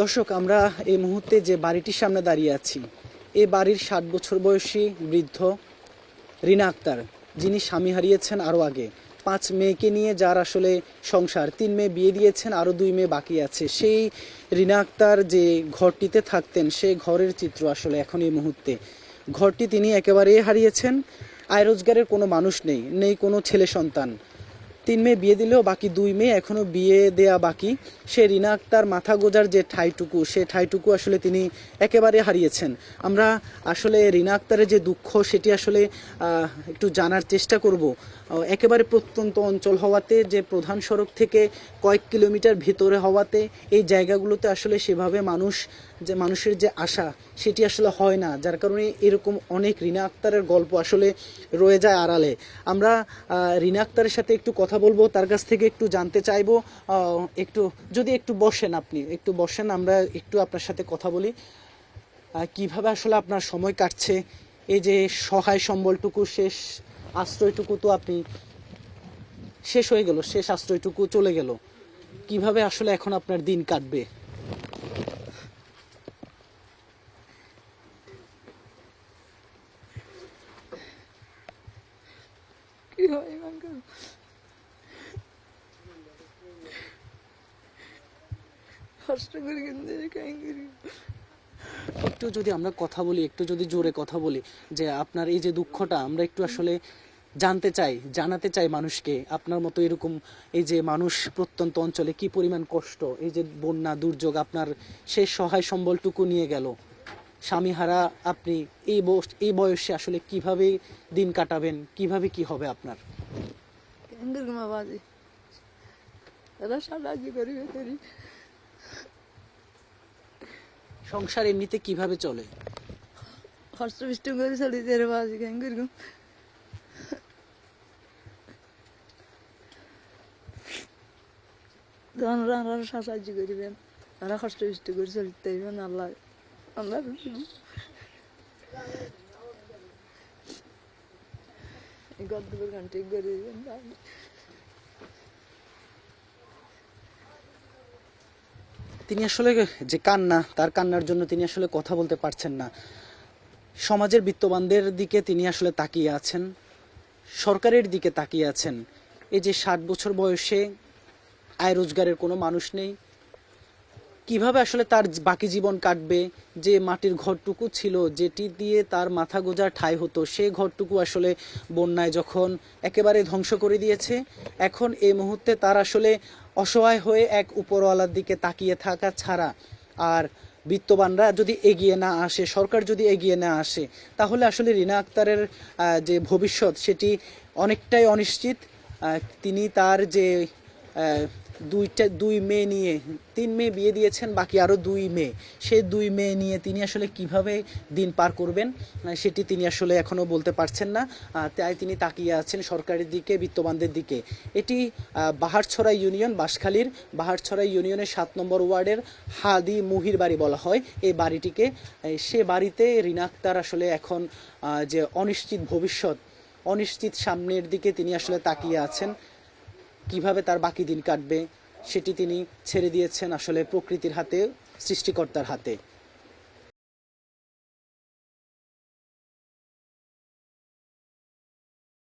দর্শক, আমরা এই মুহূর্তে যে বাড়িটির সামনে দাঁড়িয়ে আছি, এই বাড়ির 60 বছর বয়সী বৃদ্ধ রিনা আক্তার, যিনি স্বামী হারিয়েছেন আরও আগে। 5 মেয়েকে নিয়ে যার আসলে সংসার, 3 মেয়ে বিয়ে দিয়েছেন, আরও 2 মেয়ে বাকি আছে। সেই রিনা আক্তার যে ঘরটিতে থাকতেন, সেই ঘরের চিত্র আসলে এখন এই মুহূর্তে। ঘরটি তিনি একেবারেই হারিয়েছেন। আয় রোজগারের কোনো মানুষ নেই, নেই কোনো ছেলে সন্তান। 3 মেয়ে বিয়ে দিলেও বাকি 2 মেয়ে এখনো বিয়ে দেয়া বাকি। সে রিনা আক্তার মাথা গোজার যে ঠাইটুকু, সে ঠাইটুকু আসলে তিনি একেবারে হারিয়েছেন। আমরা আসলে রিনা আক্তারের যে দুঃখ, সেটি আসলে একটু জানার চেষ্টা করব। একেবারে প্রত্যন্ত অঞ্চল হওয়াতে, যে প্রধান সড়ক থেকে কয়েক কিলোমিটার ভিতরে হওয়াতে, এই জায়গাগুলোতে আসলে সেভাবে মানুষের যে আশা, সেটি আসলে হয় না, যার কারণে এরকম অনেক রিনা আক্তারের গল্প আসলে রয়ে যায় আড়ালে। আমরা রিনা আক্তারের সাথে একটু কথা বলবো, তার কাছ থেকে একটু জানতে চাইবো। একটু যদি একটু বসেন, আপনি একটু বসেন, আমরা একটু আপনার সাথে কথা বলি। কিভাবে আসলে আপনার সময় কাটছে? এই যে সহায় সম্বলটুকু, শেষ আশ্রয়টুকু তো আপনি শেষ হয়ে গেল, শেষ আশ্রয়টুকু চলে গেল, কিভাবে আসলে এখন আপনার দিন কাটবে? কি হয় এখানকার কষ্ট করে কিন্তু কাহিনী করি। একটু যদি আমরা কথা বলি, একটু যদি জোরে কথা বলি, যে আপনার এই যে দুঃখটা আমরা একটু আসলে জানতে চাই, জানাতে চাই মানুষকে। আপনার মতো এরকম এই যে মানুষ প্রত্যন্ত অঞ্চলে কি পরিমাণ কষ্ট, এই যে বন্যা দুর্যোগ আপনার সেই সহায় সম্বলটুকু নিয়ে গেল। স্বামীহারা আপনি এই বয়সে আসলে কিভাবে দিন কাটাবেন, কিভাবে কি হবে আপনার? কেঙ্গের ঘুমা বাজে এরা সাহায্য করিবে করি সংসার এমনিতে কিভাবে চলে? হস্ত বিষ্ট করে চলি তেরে বাজে কেঙ্গের ঘুম আরো সাহায্য করিবেন, তারা কষ্ট বিষ্ট করে চলিতে হইবেন। আল্লাহ আল্লাহ গদ্য গান ঠিক করে দিবেন। তিনি আসলে যে কান্না, তার কান্নার জন্য তিনি আসলে কথা বলতে পারছেন না। সমাজের বিত্তবানদের দিকে তিনি আসলে তাকিয়ে আছেন, সরকারের দিকে তাকিয়ে আছেন। এই যে 60 বছর বয়সে আয় রোজগারের কোনো মানুষ নেই, কিভাবে আসলে তার বাকি জীবন কাটবে? যে মাটির ঘরটুকু ছিল, যেটি দিয়ে তার মাথা গোজার ঠাঁই হতো, সেই ঘরটুকু আসলে বন্যায় যখন একেবারে ধ্বংস করে দিয়েছে, এখন এই মুহূর্তে তার আসলে অসহায় হয়ে এক উপরওয়ালার দিকে তাকিয়ে থাকা ছাড়া আর বিত্তবানরা যদি এগিয়ে না আসে, সরকার যদি এগিয়ে না আসে, তাহলে আসলে রিনা আক্তারের যে ভবিষ্যৎ, সেটি অনেকটাই অনিশ্চিত। তিনি তার যে দুই মেয়ে নিয়ে, 3 মেয়ে বিয়ে দিয়েছেন, বাকি আরও 2 মেয়ে, সেই 2 মেয়ে নিয়ে তিনি আসলে কিভাবে দিন পার করবেন, সেটি তিনি আসলে এখনও বলতে পারছেন না। তাই তিনি তাকিয়ে আছেন সরকারের দিকে, বিত্তবানদের দিকে। এটি বাহারছড়া ইউনিয়ন, বাঁশখালীর বাহারছড়া ইউনিয়নের 7 নম্বর ওয়ার্ডের হাদি মুহির বাড়ি বলা হয় এই বাড়িটিকে। সে বাড়িতে রিনা আক্তার আসলে এখন যে অনিশ্চিত ভবিষ্যৎ, অনিশ্চিত সামনের দিকে তিনি আসলে তাকিয়ে আছেন। কিভাবে তার বাকি দিন কাটবে, সেটি তিনি ছেড়ে দিয়েছেন আসলে প্রকৃতির হাতে, সৃষ্টিকর্তার হাতে।